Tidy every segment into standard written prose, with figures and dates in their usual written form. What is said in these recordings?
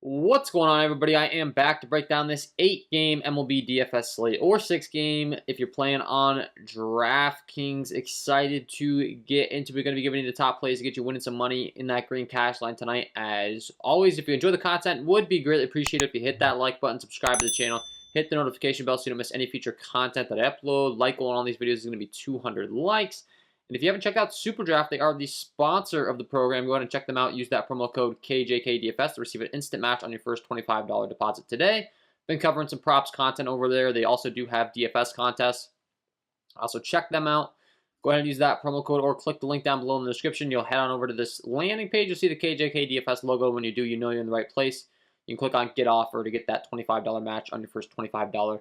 What's going on, everybody? I am back to break down this 8-game MLB DFS slate, or 6-game if you're playing on DraftKings. Excited to get into it. We're going to be giving you the top plays to get you winning some money in that green cash line tonight. As always, if you enjoy the content, would be greatly appreciated if you hit that like button, subscribe to the channel, hit the notification bell so you don't miss any future content that I upload. Like goal on all these videos is going to be 200 likes. And if you haven't checked out Super Draft, they are the sponsor of the program. Go ahead and check them out. Use that promo code KJK DFS to receive an instant match on your first $25 deposit today. Been covering some props content over there. They also do have DFS contests. Also check them out. Go ahead and use that promo code or click the link down below in the description. You'll head on over to this landing page. You'll see the KJK DFS logo. When you do, you know you're in the right place. You can click on Get Offer to get that $25 match on your first $25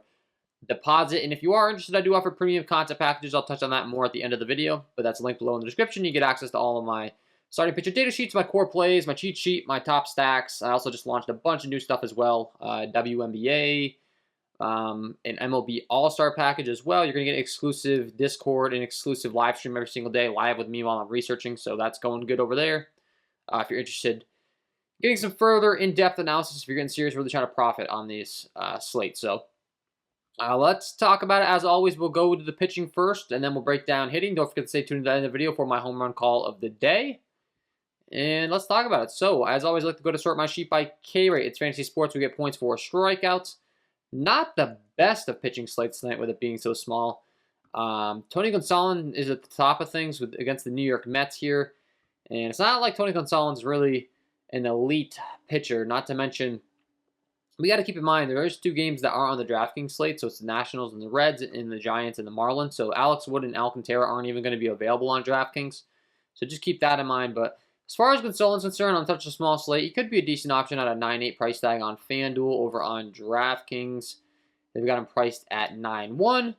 deposit. And if you are interested, I do offer premium content packages. I'll touch on that more at the end of the video, but that's linked below in the description. You get access to all of my starting pitcher data sheets, my core plays, my cheat sheet, my top stacks. I also just launched a bunch of new stuff as well. WNBA, an MLB All-Star package as well. You're going to get exclusive Discord and exclusive live stream every single day, live with me while I'm researching, so that's going good over there. If you're interested in getting some further in-depth analysis, if you're getting serious, really trying to profit on these slates. So let's talk about it. As always, we'll go to the pitching first, and then we'll break down hitting. Don't forget to stay tuned to the end of the video for my home run call of the day. And let's talk about it. So, as always, I like to go to sort my sheet by K-rate. It's fantasy sports. We get points for strikeouts. Not the best of pitching slates tonight with it being so small. Tony Gonsolin is at the top of things against the New York Mets here. And it's not like Tony Gonsolin's really an elite pitcher, not to mention we got to keep in mind there's two games that are on the DraftKings slate, so it's the Nationals and the Reds, and the Giants and the Marlins. So Alex Wood and Alcantara aren't even going to be available on DraftKings. So just keep that in mind. But as far as Gonsolin's concerned, on such a small slate, he could be a decent option at a 9.8 price tag on FanDuel. Over on DraftKings, they've got him priced at 9.1.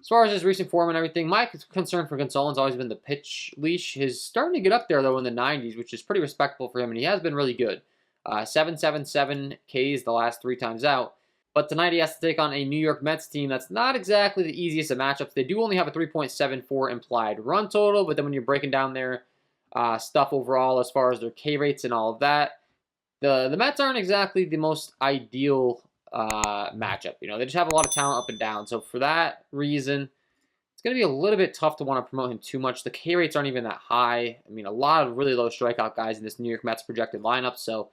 As far as his recent form and everything, my concern for Gonsolin's always been the pitch leash. He's starting to get up there, though, in the 90s, which is pretty respectable for him, and he has been really good. 7.77 Ks the last 3 times out. But tonight he has to take on a New York Mets team that's not exactly the easiest of matchups. They do only have a 3.74 implied run total, but then when you're breaking down their stuff overall as far as their K rates and all of that, the Mets aren't exactly the most ideal matchup. You know, they just have a lot of talent up and down. So for that reason, it's going to be a little bit tough to want to promote him too much. The K rates aren't even that high. I mean, a lot of really low strikeout guys in this New York Mets projected lineup. So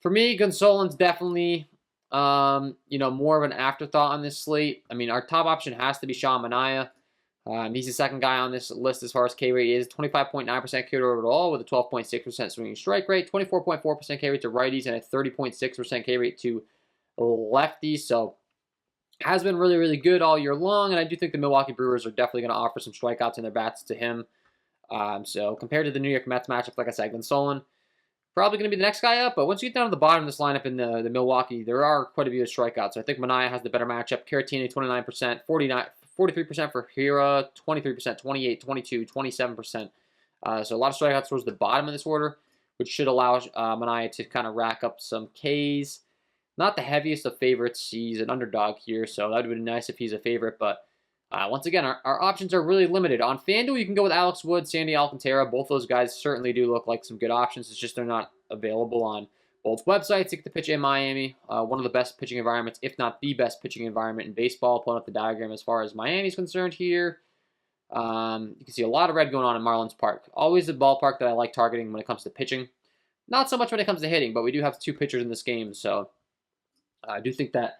for me, Gonsolin's definitely, more of an afterthought on this slate. I mean, our top option has to be Sean Manaea. He's the second guy on this list as far as K rate is. 25.9% K rate overall with a 12.6% swinging strike rate, 24.4% K rate to righties, and a 30.6% K rate to lefties. So has been really, really good all year long, and I do think the Milwaukee Brewers are definitely going to offer some strikeouts in their bats to him. So compared to the New York Mets matchup, like I said, Gonsolin probably going to be the next guy up, but once you get down to the bottom of this lineup in the Milwaukee, there are quite a few strikeouts. So I think Manaea has the better matchup. Caratini, 29%, 43% for Hira, 23%, 28, 22, 27%. So a lot of strikeouts towards the bottom of this order, which should allow Manaea to kind of rack up some Ks. Not the heaviest of favorites. He's an underdog here, so that would be nice if he's a favorite, but once again, our options are really limited. On FanDuel, you can go with Alex Wood, Sandy Alcantara. Both those guys certainly do look like some good options. It's just they're not available on both websites. You get the pitch in Miami, one of the best pitching environments, if not the best pitching environment in baseball. Pulling up the diagram as far as Miami's concerned here. You can see a lot of red going on in Marlins Park. Always a ballpark that I like targeting when it comes to pitching. Not so much when it comes to hitting, but we do have 2 pitchers in this game, so I do think that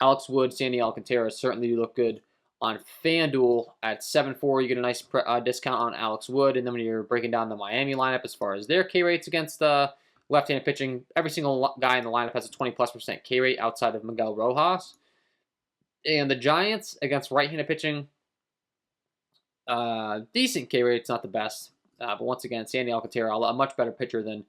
Alex Wood, Sandy Alcantara certainly do look good on FanDuel at 7.4. You get a nice discount on Alex Wood, and then when you're breaking down the Miami lineup as far as their K rates against left-handed pitching, every single guy in the lineup has a 20+% K rate outside of Miguel Rojas. And the Giants against right-handed pitching, decent K rate. It's not the best, but once again, Sandy Alcantara, a much better pitcher than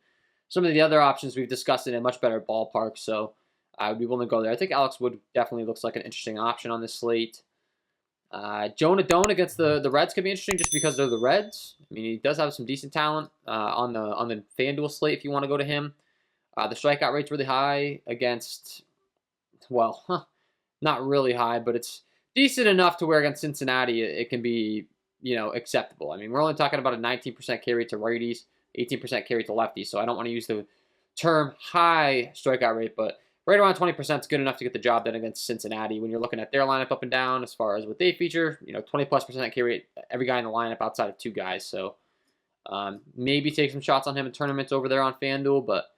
some of the other options we've discussed in a much better ballpark. So I would be willing to go there. I think Alex Wood definitely looks like an interesting option on this slate. Jonah Doan against the Reds could be interesting just because they're the Reds. I mean, he does have some decent talent on the FanDuel slate if you want to go to him. The strikeout rate's really high against, well, not really high, but it's decent enough to where against Cincinnati it can be, acceptable. I mean, we're only talking about a 19% K rate to righties, 18% K rate to lefties, so I don't want to use the term high strikeout rate, but right around 20% is good enough to get the job done against Cincinnati when you're looking at their lineup up and down as far as what they feature. 20+% K rate, every guy in the lineup outside of 2 guys. So maybe take some shots on him in tournaments over there on FanDuel, but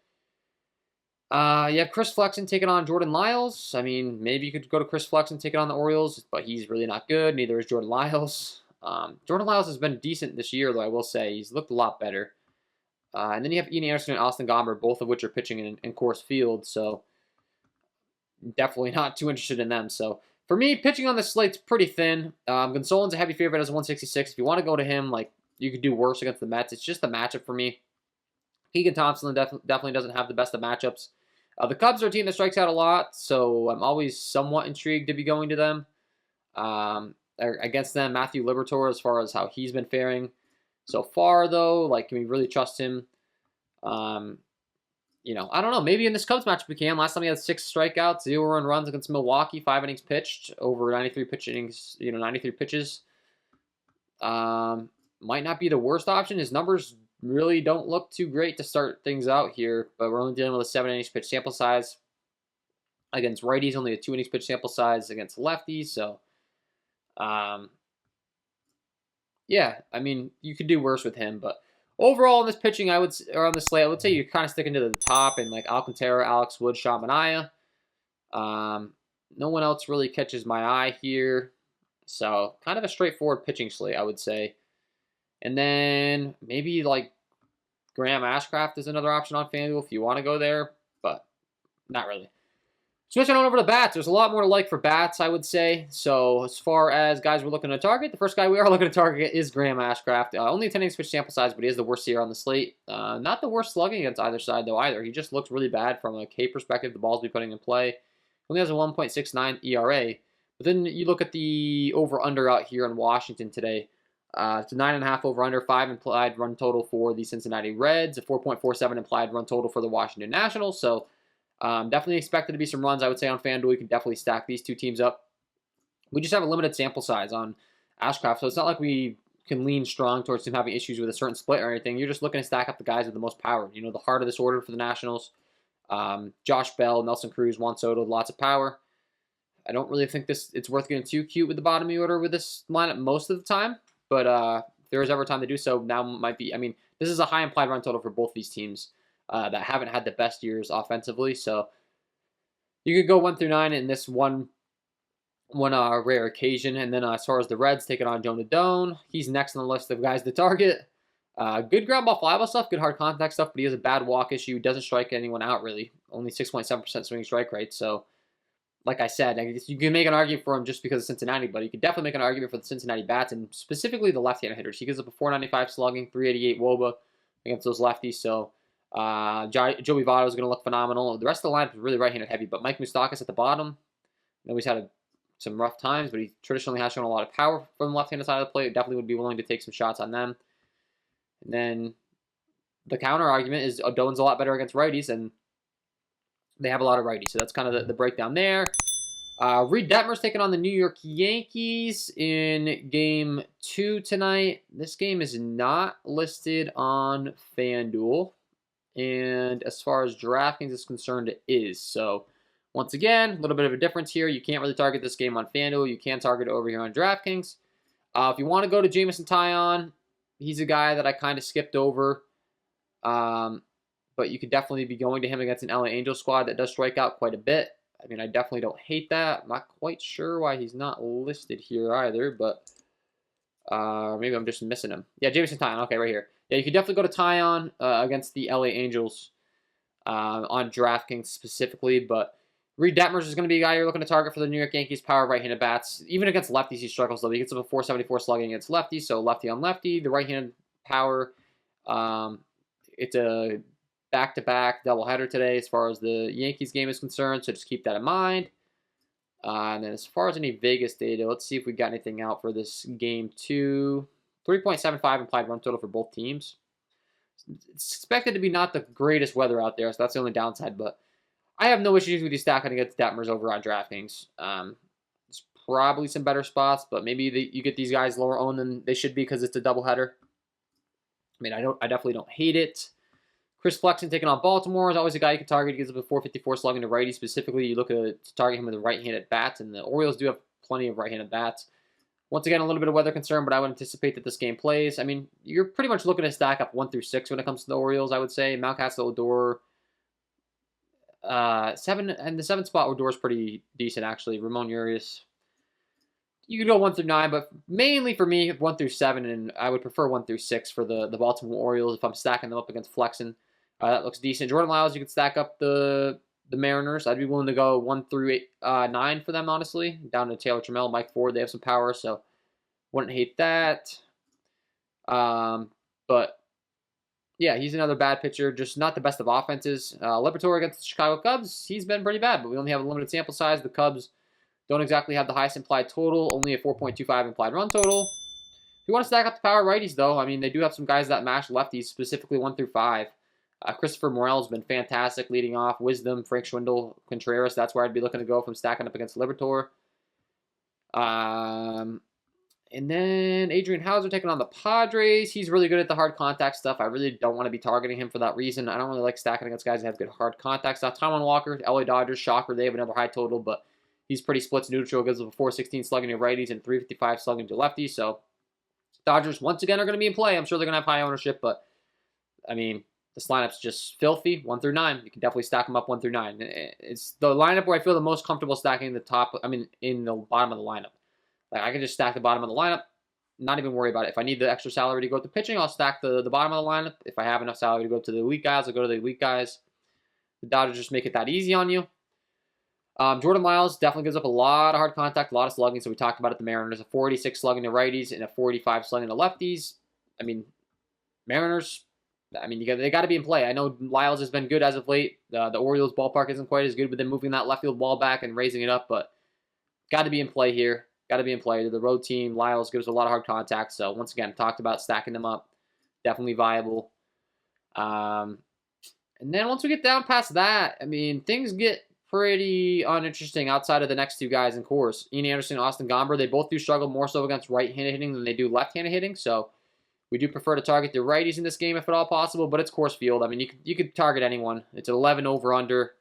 you have Chris Flexen taking on Jordan Lyles. I mean, maybe you could go to Chris Flexen taking on the Orioles, but he's really not good. Neither is Jordan Lyles. Jordan Lyles has been decent this year, though, I will say. He's looked a lot better. And then you have Ian Anderson and Austin Gomber, both of which are pitching in Coors Field, so definitely not too interested in them. So for me, pitching on the slate's pretty thin. Gonsolin's a heavy favorite as a 166. If you want to go to him, like, you could do worse against the Mets. It's just the matchup for me. Keegan Thompson definitely doesn't have the best of matchups. The Cubs are a team that strikes out a lot, so I'm always somewhat intrigued to be going to them. Against them, Matthew Liberatore, as far as how he's been faring so far, though, like, can we really trust him? I don't know. Maybe in this Cubs matchup we can. Last time he had 6 strikeouts, 0 earned runs against Milwaukee, 5 innings pitched, over 93 pitch innings, 93 pitches. Might not be the worst option. His numbers really don't look too great to start things out here, but we're only dealing with a 7 innings pitch sample size against righties, only a 2 innings pitch sample size against lefties. So, yeah, I mean, you could do worse with him, but overall in this pitching, on the slate, I would say you're kind of sticking to the top, and like Alcantara, Alex Wood, Sean Manaea. No one else really catches my eye here, so kind of a straightforward pitching slate, I would say. And then maybe like Graham Ashcraft is another option on FanDuel if you want to go there, but not really. Switching on over to bats, there's a lot more to like for bats, I would say. So as far as guys we're looking to target, the first guy we are looking to target is Graham Ashcraft. Only a 10 innings pitch sample size, but he is the worst here on the slate. Not the worst slugging against either side, though, either. He just looks really bad from a K perspective, the balls be putting in play. Only has a 1.69 ERA. But then you look at the over-under out here in Washington today. It's a 9.5 over-under, 5 implied run total for the Cincinnati Reds, a 4.47 implied run total for the Washington Nationals. So definitely expected to be some runs, I would say, on FanDuel. You can definitely stack these two teams up. We just have a limited sample size on Ashcraft, so it's not like we can lean strong towards him having issues with a certain split or anything. You're just looking to stack up the guys with the most power. The heart of this order for the Nationals. Josh Bell, Nelson Cruz, Juan Soto, lots of power. I don't really think it's worth getting too cute with the bottom of the order with this lineup most of the time, but if there is ever time to do so, now might be. I mean, this is a high implied run total for both these teams that haven't had the best years offensively, so you could go 1 through 9 in this one rare occasion. And then as far as the Reds taking on Jonah Doan, he's next on the list of guys to target. Good ground ball, fly ball stuff, good hard contact stuff, but he has a bad walk issue. Doesn't strike anyone out, really. Only 6.7% swinging strike rate. So, like I said, I guess you can make an argument for him just because of Cincinnati, but you could definitely make an argument for the Cincinnati bats, and specifically the left-handed hitters. He gives up a 495 slugging, 388 WOBA against those lefties. So, Joey Votto is going to look phenomenal. The rest of the lineup is really right-handed heavy, but Mike Moustakas at the bottom. He's had some rough times, but he traditionally has shown a lot of power from the left-handed side of the plate. Definitely would be willing to take some shots on them. And then the counter argument is Doan's a lot better against righties, and they have a lot of righties. So that's kind of the breakdown there. Reed Detmer's taking on the New York Yankees in Game 2 tonight. This game is not listed on FanDuel. And as far as DraftKings is concerned, it is. So, once again, a little bit of a difference here. You can't really target this game on FanDuel. You can target it over here on DraftKings. If you want to go to Jameson Taillon, he's a guy that I kind of skipped over. But you could definitely be going to him against an LA Angels squad that does strike out quite a bit. I mean, I definitely don't hate that. I'm not quite sure why he's not listed here either, but maybe I'm just missing him. Yeah, Jameson Taillon. Okay, right here. Yeah, you could definitely go to Taillon against the LA Angels on DraftKings specifically, but Reed Detmers is going to be a guy you're looking to target for the New York Yankees. Power right-handed bats. Even against lefties, he struggles, though. He gets up a 474 slugging against lefties, so lefty on lefty. The right-handed power, it's a back-to-back doubleheader today as far as the Yankees game is concerned, so just keep that in mind. And then as far as any Vegas data, let's see if we got anything out for this Game 2. 3.75 implied run total for both teams. It's expected to be not the greatest weather out there, so that's the only downside, but I have no issues with you stacking against Detmers over on DraftKings. There's probably some better spots, but maybe you get these guys lower owned than they should be because it's a doubleheader. I mean, I definitely don't hate it. Chris Flexen taking on Baltimore is always a guy you can target. He gives up a 454 slugging to righty. Specifically, you look to target him with the right-handed bats, and the Orioles do have plenty of right-handed bats. Once again, a little bit of weather concern, but I would anticipate that this game plays. I mean, you're pretty much looking to stack up 1 through 6 when it comes to the Orioles, I would say. Mountcastle, Odor, 7, and the 7th spot, Odor is pretty decent, actually. Ramon Urias. You could go 1 through 9, but mainly for me, 1 through 7, and I would prefer 1 through 6 for the Baltimore Orioles if I'm stacking them up against Flexen. That looks decent. Jordan Lyles, you could stack up the Mariners. I'd be willing to go 1 through 9 for them, honestly. Down to Taylor Trammell, Mike Ford. They have some power, so wouldn't hate that. But, yeah, he's another bad pitcher. Just not the best of offenses. Liberatore against the Chicago Cubs, he's been pretty bad, but we only have a limited sample size. The Cubs don't exactly have the highest implied total, only a 4.25 implied run total. If you want to stack up the power righties, though, I mean, they do have some guys that mash lefties, specifically 1 through 5. Christopher Morel has been fantastic leading off. Wisdom, Frank Schwindel, Contreras. That's where I'd be looking to go if I'm stacking up against Liberatore. And then Adrian Hauser taking on the Padres. He's really good at the hard contact stuff. I really don't want to be targeting him for that reason. I don't really like stacking against guys that have good hard contact stuff. Taijuan Walker, LA Dodgers, shocker. They have another high total, but he's pretty splits neutral. Gives up a 416 slugging to righties and 355 slugging to lefties. So Dodgers, once again, are going to be in play. I'm sure they're going to have high ownership, but, I mean, this lineup's just filthy, 1 through 9. You can definitely stack them up 1 through 9. It's the lineup where I feel the most comfortable stacking the top, in the bottom of the lineup. Like, I can just stack the bottom of the lineup, not even worry about it. If I need the extra salary to go to pitching, I'll stack the bottom of the lineup. If I have enough salary to go to the elite guys, I'll go to the elite guys. The Dodgers just make it that easy on you. Jordan Lyles definitely gives up a lot of hard contact, a lot of slugging, so we talked about it. The Mariners, a 486 slugging to righties and a 485 slugging to lefties. I mean, Mariners, they got to be in play. I know Lyles has been good as of late. The Orioles ballpark isn't quite as good with them moving that left field wall back and raising it up, but got to be in play here. Got to be in play. The road team, Lyles gives a lot of hard contact, so once again, talked about stacking them up. Definitely viable. And then once we get down past that, I mean, things get pretty uninteresting outside of the next two guys in course. Ian Anderson and Austin Gomber, they both do struggle more so against right-handed hitting than they do left-handed hitting, so we do prefer to target the righties in this game if at all possible, but it's course field. I mean, you could target anyone. It's an 11 over-under.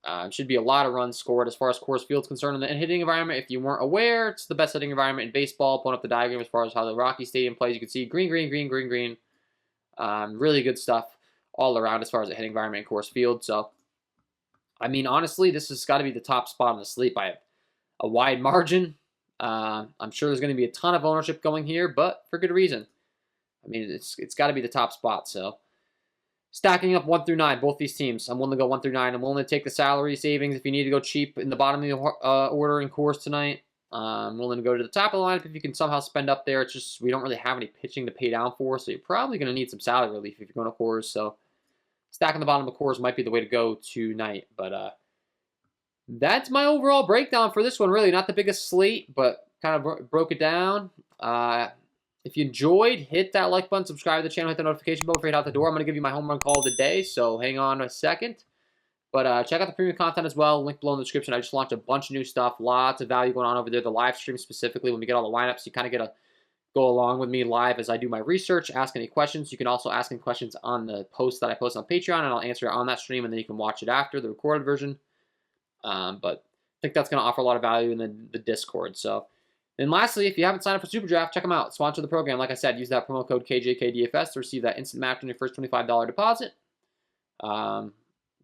It should be a lot of runs scored as far as course field's concerned in the hitting environment. If you weren't aware, it's the best hitting environment in baseball. Pulling up the diagram as far as how the Rocky Stadium plays, you can see green, green, green, green, green. Really good stuff all around as far as the hitting environment in course field. So, I mean, honestly, this has got to be the top spot on the slate by a wide margin. I'm sure there's going to be a ton of ownership going here, but for good reason. I mean, it's got to be the top spot. So, stacking up 1 through 9, both these teams. I'm willing to go 1 through 9. I'm willing to take the salary savings if you need to go cheap in the bottom of the order in course tonight. I'm willing to go to the top of the lineup if you can somehow spend up there. It's just we don't really have any pitching to pay down for, so you're probably going to need some salary relief if you're going to course. So, stacking the bottom of course might be the way to go tonight. But that's my overall breakdown for this one. Really, not the biggest slate, but kind of broke it down. If you enjoyed, hit that like button, subscribe to the channel, hit the notification bell before you head out the door. I'm going to give you my home run call of the day, so hang on a second. But check out the premium content as well. Link below in the description. I just launched a bunch of new stuff. Lots of value going on over there. The live stream specifically, when we get all the lineups, you kind of get to go along with me live as I do my research, ask any questions. You can also ask any questions on the post that I post on Patreon, and I'll answer it on that stream, and then you can watch it after, the recorded version. But I think that's going to offer a lot of value in the Discord. So. And lastly, if you haven't signed up for Super Draft, check them out. Sponsor the program. Like I said, use that promo code KJK DFS to receive that instant match on your first $25 deposit. Or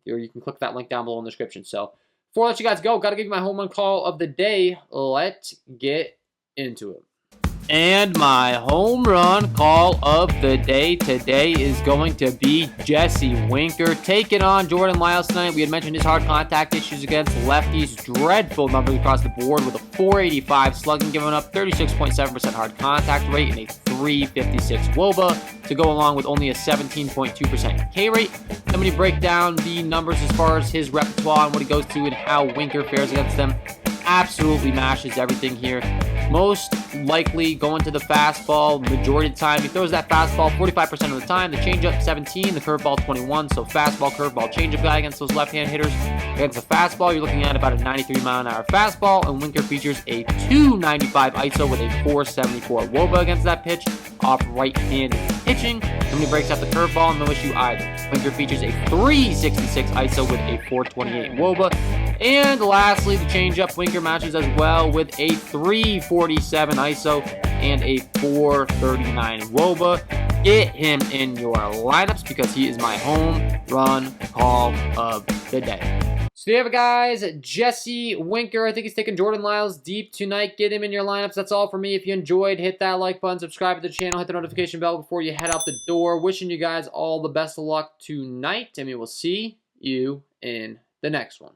you can click that link down below in the description. So, before I let you guys go, got to give you my home run call of the day. Let's get into it. And my home run call of the day today is going to be Jesse Winker taking on Jordan Lyles tonight. We had mentioned his hard contact issues against lefties. Dreadful numbers across the board with a 485 slugging, giving up 36.7% hard contact rate and a 356 WOBA to go along with only a 17.2% K rate. Then when you break down the numbers as far as his repertoire and what he goes to and how Winker fares against them, absolutely mashes everything here. most likely going to the fastball majority of the time. He throws that fastball 45% of the time. The changeup 17, the curveball 21. So fastball, curveball, changeup guy against those left-hand hitters. Against the fastball, you're looking at about a 93-mile-an-hour fastball, and Winker features a 295 ISO with a 474 WOBA against that pitch off right-handed pitching. And when he breaks out the curveball, no issue either. Winker features a 366 ISO with a 428 WOBA. And lastly, the changeup, Winker matches as well with a 347 ISO and a 439 WOBA. Get him in your lineups because he is my home run call of the day. So there you have it, guys. Jesse Winker. I think he's taking Jordan Lyles deep tonight. Get him in your lineups. That's all for me. If you enjoyed, hit that like button, subscribe to the channel, hit the notification bell before you head out the door. Wishing you guys all the best of luck tonight, and we will see you in the next one.